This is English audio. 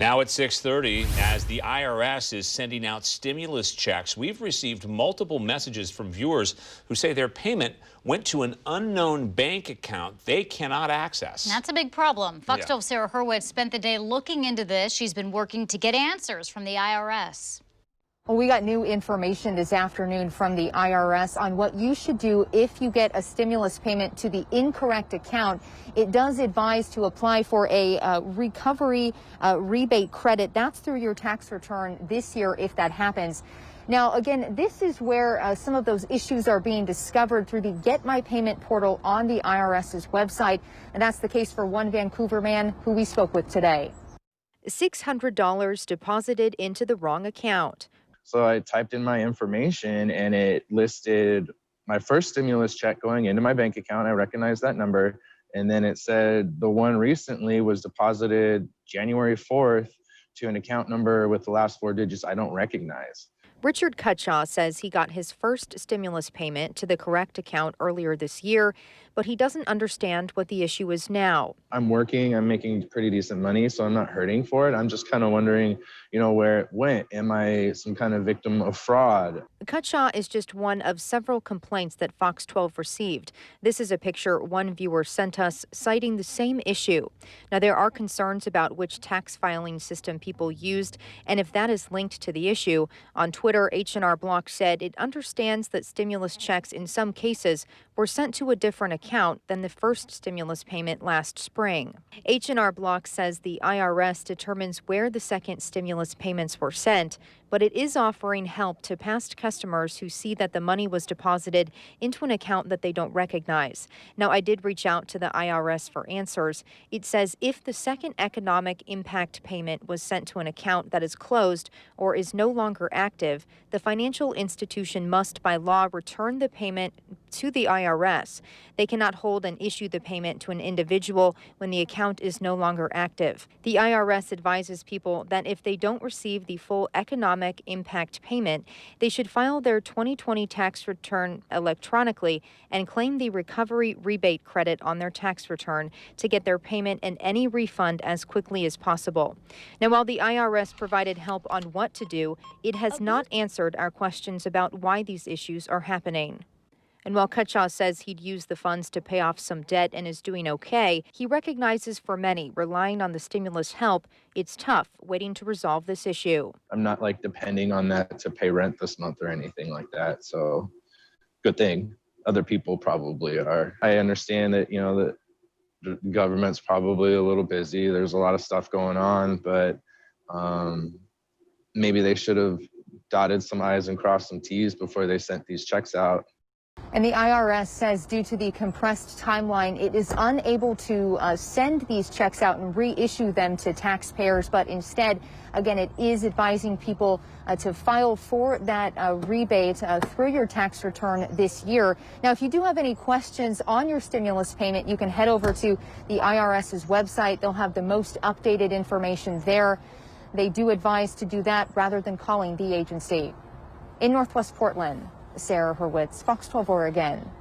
Now at 6:30, as the IRS is sending out stimulus checks, we've received multiple messages from viewers who say their payment went to an unknown bank account they cannot access. That's a big problem. Fox 12's Sarah Hurwitz spent the day looking into this. She's been working to get answers from the IRS. Well, we got new information this afternoon from the IRS on what you should do if you get a stimulus payment to the incorrect account. It does advise to apply for a recovery rebate credit. That's through your tax return this year if that happens. Now, again, this is where some of those issues are being discovered through the Get My Payment portal on the IRS's website. And that's the case for one Vancouver man who we spoke with today. $600 deposited into the wrong account. So I typed in my information and it listed my first stimulus check going into my bank account. I recognized that number. And then it said the one recently was deposited January 4th to an account number with the last 4 digits I don't recognize. Richard Cutshaw says he got his first stimulus payment to the correct account earlier this year, but he doesn't understand what the issue is now. I'm working, I'm making pretty decent money, so I'm not hurting for it. I'm just kind of wondering, where it went. Am I some kind of victim of fraud? Cutshaw is just one of several complaints that Fox 12 received. This is a picture one viewer sent us citing the same issue. Now, there are concerns about which tax filing system people used and if that is linked to the issue. On Twitter, H&R Block said it understands that stimulus checks in some cases were sent to a different account than the first stimulus payment last spring. H&R Block says the IRS determines where the second stimulus payments were sent, but it is offering help to past customers who see that the money was deposited into an account that they don't recognize. Now, I did reach out to the IRS for answers. It says if the second economic impact payment was sent to an account that is closed or is no longer active, the financial institution must by law return the payment to the IRS. They cannot hold and issue the payment to an individual when the account is no longer active. The IRS advises people that if they don't receive the full economic impact payment, they should file their 2020 tax return electronically and claim the recovery rebate credit on their tax return to get their payment and any refund as quickly as possible. Now, while the IRS provided help on what to do, it has not answered our questions about why these issues are happening. And while Cutshaw says he'd use the funds to pay off some debt and is doing okay, he recognizes for many relying on the stimulus help, it's tough waiting to resolve this issue. I'm not depending on that to pay rent this month or anything like that. So good thing. Other people probably are. I understand that, the government's probably a little busy. There's a lot of stuff going on, but maybe they should have dotted some I's and crossed some T's before they sent these checks out. And the IRS says due to the compressed timeline, it is unable to send these checks out and reissue them to taxpayers. But instead, again, it is advising people to file for that rebate through your tax return this year. Now, if you do have any questions on your stimulus payment, you can head over to the IRS's website. They'll have the most updated information there. They do advise to do that rather than calling the agency. In Northwest Portland, Sarah Hurwitz, Fox 12 Oregon.